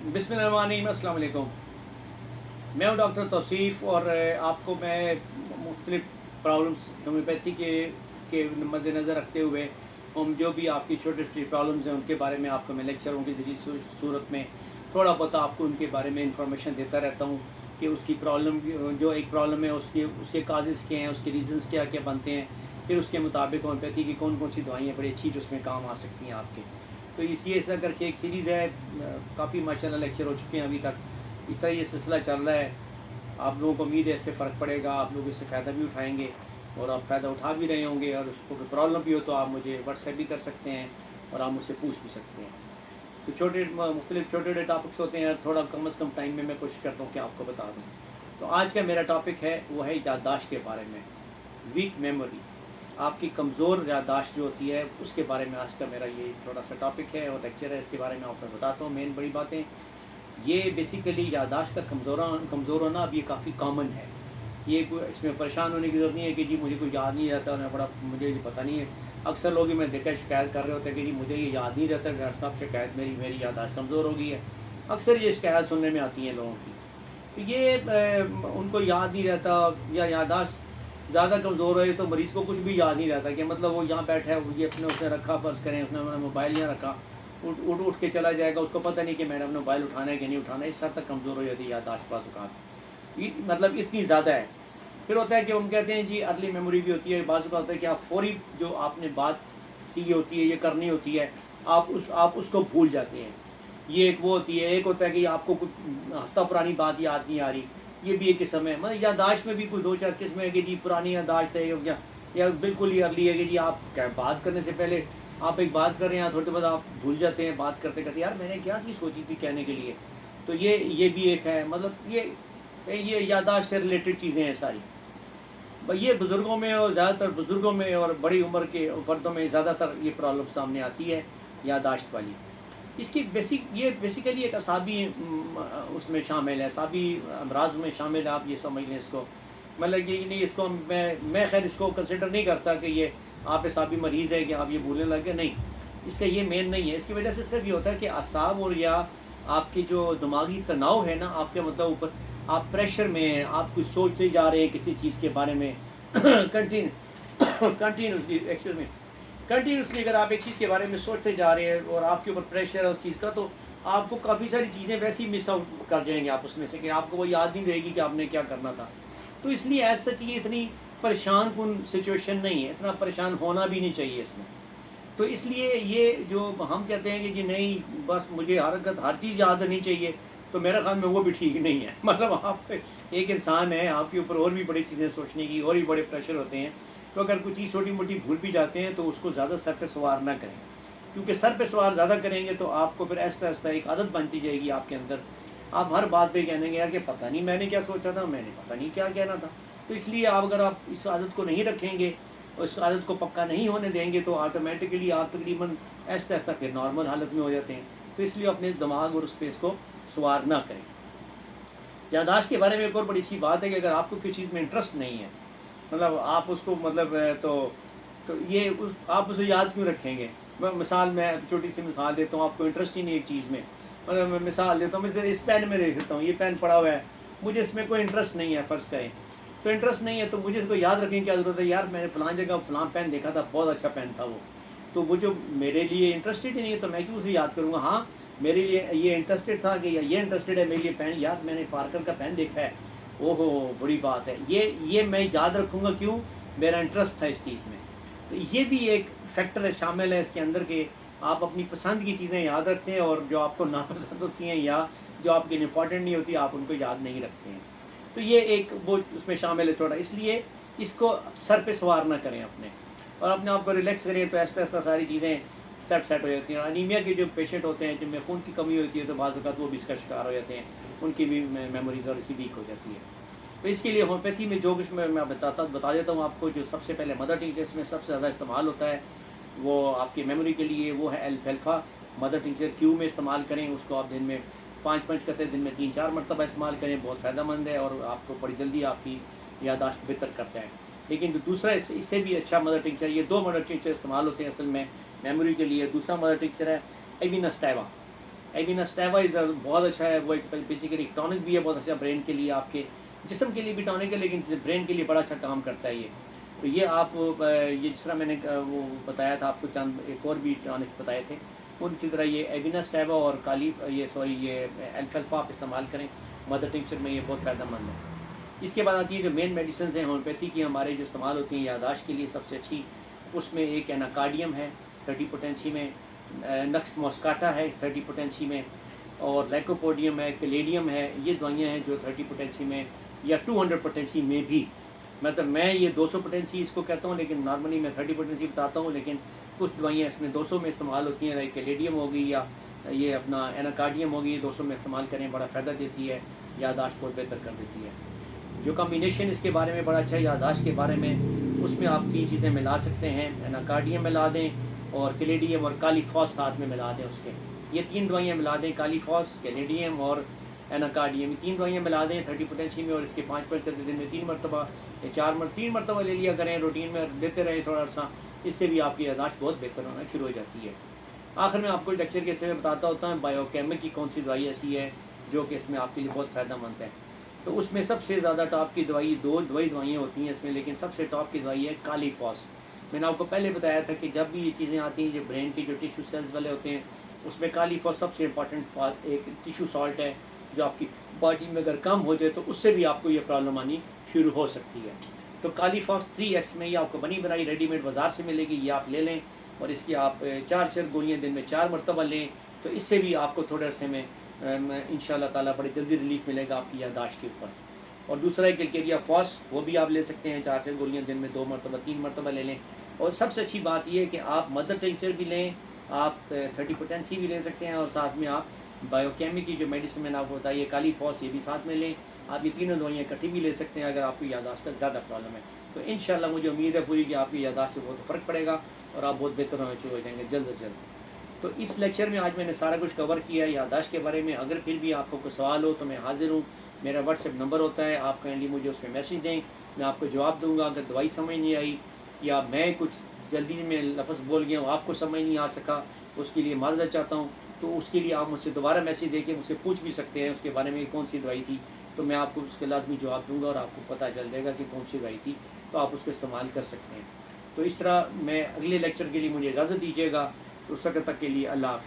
बिस्मिल्लाहिर्रहमानिर्रहीम, अस्सलाम वालेकुम। मैं हूँ डॉक्टर तौसीफ़ और आपको मैं मुख्तलिफ़ प्रॉब्लम्स होम्योपैथी के मद्देनज़र रखते हुए हम जो भी आपकी छोटी छोटी प्रॉब्लम्स हैं उनके बारे में आपको मैं लेक्चरों के ज़रिए सूरत में थोड़ा बहुत आपको उनके बारे में इंफॉर्मेशन देता रहता हूँ कि उसकी प्रॉब्लम जो एक प्रॉब्लम है उसके काजेज़ क्या हैं, उसके रीज़न्स क्या क्या बनते हैं, फिर उसके मुताबिक होम्योपैथी की कौन कौन सी दवाइयाँ बड़ी अच्छी जो उसमें काम आ सकती हैं आपके। तो इसी ऐसा करके एक सीरीज़ है, काफ़ी माशाल्लाह लेक्चर हो चुके हैं अभी तक। इस तरह ये सिलसिला चल रहा है। आप लोगों को उम्मीद है इससे फ़र्क पड़ेगा, आप लोग इससे फ़ायदा भी उठाएंगे और आप फ़ायदा उठा भी रहे होंगे। और उसको कोई प्रॉब्लम भी हो तो आप मुझे व्हाट्सएप भी कर सकते हैं और आप मुझसे पूछ भी सकते हैं। तो मुख्तलिफ छोटे छोटे टॉपिक्स होते हैं, थोड़ा कम अज़ कम टाइम में मैं कोशिश करता हूँ कि आपको बता दूँ। तो आज का मेरा टॉपिक है वो है याददाश्त के बारे में, वीक मेमोरी। आपकी कमज़ोर याददाश्त जो होती है उसके बारे में आज का मेरा ये थोड़ा सा टॉपिक है और लेक्चर है। इसके बारे में आपको बताता हूँ मेन बड़ी बातें। ये बेसिकली याददाश्त का कमज़ोर होना अब ये काफ़ी कॉमन है। ये कोई इसमें परेशान होने की ज़रूरत नहीं है कि जी मुझे कुछ याद नहीं रहता और मैं बड़ा मुझे ये पता नहीं है। अक्सर लोग मैं देखा शिकायत कर रहे होते हैं कि जी मुझे ये याद नहीं रहता, डॉक्टर साहब शिकायत मेरी याददाश्त कमज़ोर हो गई है। अक्सर ये शिकायत सुनने में आती है लोगों की। तो ये उनको याद नहीं रहता या याददाश्त ज़्यादा कमज़ोर है तो मरीज़ को कुछ भी याद नहीं रहता कि मतलब वो यहाँ बैठा है, ये अपने उसने रखा, फ़र्ज़ करें उसने अपना मोबाइल यहाँ रखा, उठ के चला जाएगा, उसको पता नहीं कि मैंने अपना मोबाइल उठाना है कि नहीं उठाना है। इस हद तक कमज़ोर हो जाती है याददाश्त बाज़ औक़ात, मतलब इतनी ज़्यादा है। फिर होता है कि हम कहते हैं जी अर्ली मेमोरी भी होती है। बाज़ औक़ात होता है कि आप फ़ौरी जो आपने बात की होती है, ये करनी होती है, आप उसको भूल जाते हैं। ये एक वो होती है। एक होता है कि आपको कुछ हफ़्ता पुरानी बात याद नहीं आ रही, ये भी एक किस्म है। मतलब याददाश्त में भी कोई 2-4 किस्में हैं कि जी पुरानी याददाश्त है या बिल्कुल ही अर्ली है कि जी आप क्या बात करने से पहले आप एक बात कर रहे हैं, थोड़ी बाद आप भूल जाते हैं बात करते करते, यार मैंने क्या चीज़ सोची थी कहने के लिए। तो ये भी एक है। मतलब ये याददाश्त से रिलेटेड चीज़ें हैं सारी। ये बुज़ुर्गों में और ज़्यादातर बुज़ुर्गों में और बड़ी उम्र के फ़र्दों में ज़्यादातर ये प्रॉब्लम सामने आती है याददाश्त वाली। इसकी बेसिकली एक असाबी उसमें शामिल है, असाबी अमराज़ में शामिल है, आप ये समझ लें इसको। मतलब ये नहीं, इसको मैं खैर इसको कंसिडर नहीं करता कि ये आप असाबी मरीज़ है कि आप ये भूलने लगे, नहीं। इसका ये मेन नहीं है। इसकी वजह से सिर्फ ये होता है कि असाब और या आपकी जो दिमागी तनाव है ना, आपके मतलब ऊपर आप प्रेशर में हैं, आप कुछ सोचते जा रहे हैं किसी चीज़ के बारे में कंटिन्यूसली एक्चुअल में कंटिन्यूसली अगर आप एक चीज़ के बारे में सोचते जा रहे हैं और आपके ऊपर प्रेशर है उस चीज़ का, तो आपको काफ़ी सारी चीज़ें वैसे ही मिस आउट कर जाएंगे आप उसमें से, कि आपको वो याद नहीं रहेगी कि आपने क्या करना था। तो इसलिए एज सच ये इतनी परेशान कुन सिचुएशन नहीं है, इतना परेशान होना भी नहीं चाहिए इसमें। तो इसलिए ये जो हम कहते हैं कि जी नहीं बस मुझे हर चीज़ याद रहनी चाहिए, तो मेरे ख्याल में वो भी ठीक नहीं है। मतलब आप एक इंसान है, आपके ऊपर और भी बड़ी चीज़ें सोचने की और भी बड़े प्रेशर होते हैं। तो अगर कुछ चीज़ छोटी मोटी भूल भी जाते हैं तो उसको ज़्यादा सर पे सवार ना करें, क्योंकि सर पे सवार ज़्यादा करेंगे तो आपको फिर आहिस्ता आहिस्ता एक आदत बनती जाएगी आपके अंदर। आप हर बात पे कहेंगे यार कि पता नहीं मैंने क्या सोचा था, मैंने पता नहीं क्या कहना था। तो इसलिए अगर आप इस आदत को नहीं रखेंगे और इस आदत को पक्का नहीं होने देंगे तो ऑटोमेटिकली आप तकरीबन आहिस्ता आहिस्ता फिर नॉर्मल हालत में हो जाते हैं। तो इसलिए अपने दिमाग और उस पे इसको सवार ना करें। याददाश्त के बारे में एक और बड़ी अच्छी बात है कि अगर आपको किसी चीज़ में इंटरेस्ट नहीं है, मतलब आप उसको मतलब तो आप उसे याद क्यों रखेंगे। मैं छोटी सी मिसाल देता हूँ, आपको इंटरेस्ट ही नहीं एक चीज़ में। मतलब मैं मिसाल देता हूँ, मैं इस पेन में देख लेता हूँ, ये पेन पड़ा हुआ है, मुझे इसमें कोई इंटरेस्ट नहीं है, फ़र्ज़ करें तो इंटरेस्ट नहीं है, तो मुझे इसको याद रखने की क्या ज़रूरत है। यार मैंने फ़लाँ जगह फ़लाँ पेन देखा था, बहुत अच्छा पेन था वो। तो वो जो मेरे लिए इंटरेस्टेड ही नहीं है तो मैं क्यों उसे याद करूँगा। हाँ, मेरे लिए ये इंटरेस्टेड था कि ये इंटरेस्टेड है मेरे लिए पेन, यार मैंने पार्कर का पेन देखा है, ओहो बड़ी बात है, ये मैं याद रखूँगा क्यों, मेरा इंटरेस्ट था इस चीज़ में। तो ये भी एक फैक्टर है, शामिल है इसके अंदर कि आप अपनी पसंद की चीज़ें याद रखते हैं और जो आपको नापसंद होती हैं या जो आपके लिए इम्पॉर्टेंट नहीं होती आप उनको याद नहीं रखते हैं। तो ये एक वो उसमें शामिल है थोड़ा। इसलिए इसको सर पे सवार ना करें अपने, और अपने आप को रिलैक्स करें तो ऐसा ऐसा सारी चीज़ें सेट हो जाती हैं। अनीमिया के जो पेशेंट होते हैं जिनमें खून की कमी होती है तो बाज़ वक़्त वो भी इसका शिकार हो जाते हैं, उनकी भी मेमोरीज और इसी वीक हो जाती है। तो इसके लिए होम्योपैथी में जो कुछ मैं बता देता हूँ आपको। जो सबसे पहले मदर टिंचर में सबसे ज़्यादा इस्तेमाल होता है वो आपकी मेमोरी के लिए वो है एल्फा। मदर टिंचर क्यू में इस्तेमाल करें, उसको आप दिन में 5 करते हैं, दिन में 3-4 मरतबा इस्तेमाल करें, बहुत फ़ायदेमंद है और आपको बड़ी जल्दी आपकी याददाश्त बेहतर करता है। लेकिन जो दूसरा इससे भी अच्छा मदर टिंचर, ये 2 मदर टिंचर इस्तेमाल होते हैं असल में मेमोरी के लिए। दूसरा मदर टिंचर है एविनस्टैवा। एविना स्टेवा इज़ बहुत अच्छा है, वो एक बेसिकली टॉनिक भी है, बहुत अच्छा ब्रेन के लिए, आपके जिस्म के लिए भी टॉनिक है, लेकिन ब्रेन के लिए बड़ा अच्छा काम करता है ये। तो ये आप ये जिस तरह मैंने वो बताया था आपको, चंद एक और भी टॉनिक बताए थे, उनकी तरह ये एविना स्टेवा और काली ये एल्फाल्फा आप इस्तेमाल करें मदर टिंक्चर में, ये बहुत फ़ायदेमंद है। इसके बाद आती है जो मेन मेडिसिन हैं होम्योपैथी की हमारे जो इस्तेमाल होती हैं यादाश्त के लिए सबसे अच्छी, उसमें एक एनाकार्डियम है 30 पोटेंसी में, नक्स मॉस्काटा है 30 पोटेंसी में, और लाइकोपोडियम है, कैलेडियम है। ये दवाइयाँ हैं जो 30 पोटेंसी में या 200 पोटेंसी में भी, मतलब मैं ये 200 पोटेंसी इसको कहता हूँ, लेकिन नॉर्मली मैं 30 पोटेंसी बताता हूँ, लेकिन कुछ दवाइयाँ इसमें 200 में इस्तेमाल होती हैं, लाइक कैलेडियम होगी या ये अपना एनाकार्डियम होगी, 200 में इस्तेमाल करें, बड़ा फ़ायदा देती है, यादाश्त बहुत बेहतर कर देती है। जो कम्बिनेशन इसके बारे में बड़ा अच्छा है यादाश्त के बारे में, उसमें आप 3 चीज़ें मिला सकते हैं, एनाकार्डियम मिला दें और कैलेडियम और कालीफॉस साथ में मिला दें उसके। ये 3 दवाइयाँ मिला दें, कालीफॉस, कैलेडियम और एनाकार्डियम, 3 दवाइयाँ मिला दें 30 पोटेंसी में, और इसके 5 दिन में 3 मरतबा या 3 मरतबा ले लिया करें, रूटीन में लेते रहे थोड़ा सा, इससे भी आपकी यादाश्त बहुत बेहतर होना शुरू हो जाती है। आखिर में आपको लेक्चर के हिस्से में बताता होता हूँ बायोकेमिक की कौन सी दवाई ऐसी है जो कि इसमें आपके लिए बहुत फ़ायदेमंद है। तो उसमें सबसे ज़्यादा टॉप की दवाई दो दवाइयाँ होती हैं इसमें, लेकिन सबसे टॉप की दवाई है कालीफॉस। मैंने आपको पहले बताया था कि जब भी ये चीज़ें आती हैं जो ब्रेन की जो टिश्यू सेल्स वाले होते हैं, उसमें कालीफॉस सबसे इंपॉर्टेंट एक टिश्यू सॉल्ट है, जो आपकी बॉडी में अगर कम हो जाए तो उससे भी आपको ये प्रॉब्लम आनी शुरू हो सकती है। तो कालीफॉस 3x में ये आपको बनी बनाई रेडीमेड बाज़ार से मिलेगी, ये आप ले लें, और इसकी आप 4 गोलियाँ दिन में 4 मरतबा लें, तो इससे भी आपको थोड़े अरसे में इंशाल्लाह ताला बड़ी जल्दी रिलीफ मिलेगा आपकी यादाश्त के ऊपर। और दूसरा है कैलकेरिया फॉस, वो भी आप ले सकते हैं, 4 गोलियाँ दिन में 2 मरतबा 3 मरतबा ले लें। और सबसे अच्छी बात ये है कि आप मदर टिंक्चर भी लें, आप 30 पोटेंसी भी ले सकते हैं, और साथ में आप बायोकेमिक की जो मेडिसिन मैंने आपको बताई है कालीफॉस, ये भी साथ में लें। आप ये तीनों दवाइयाँ इकट्ठी भी ले सकते हैं अगर आपको यादाश्त का ज़्यादा प्रॉब्लम है। तो इंशाल्लाह मुझे उम्मीद है पूरी कि आपकी यादाश्त से बहुत फ़र्क पड़ेगा और आप बहुत बेहतर होने शुरू हो जाएंगे जल्द से जल्द। तो इस लेक्चर में आज मैंने सारा कुछ कवर किया है यादाश्त के बारे में। अगर फिर भी आपको कोई सवाल हो तो मैं हाज़िर हूँ, मेरा व्हाट्सएप नंबर होता है, आप काइंडली मुझे उस पर मैसेज दें, मैं आपको जवाब दूँगा। अगर दवाई समझ नहीं आई या मैं कुछ जल्दी में लफ्ज़ बोल गया हूँ, आपको समझ नहीं आ सका, उसके लिए माज़रत चाहता हूँ, तो उसके लिए आप मुझसे दोबारा मैसेज दे के मुझसे पूछ भी सकते हैं उसके बारे में कौन सी दवाई थी, तो मैं आपको उसके लाजमी जवाब दूँगा और आपको पता चल जाएगा कि कौन सी दवाई थी, तो आप उसको इस्तेमाल कर सकते हैं। तो इस तरह मैं अगले लेक्चर के लिए मुझे इजाज़त दीजिएगा, तो उस वक्त तक के लिए अल्लाह हाफ़िज़।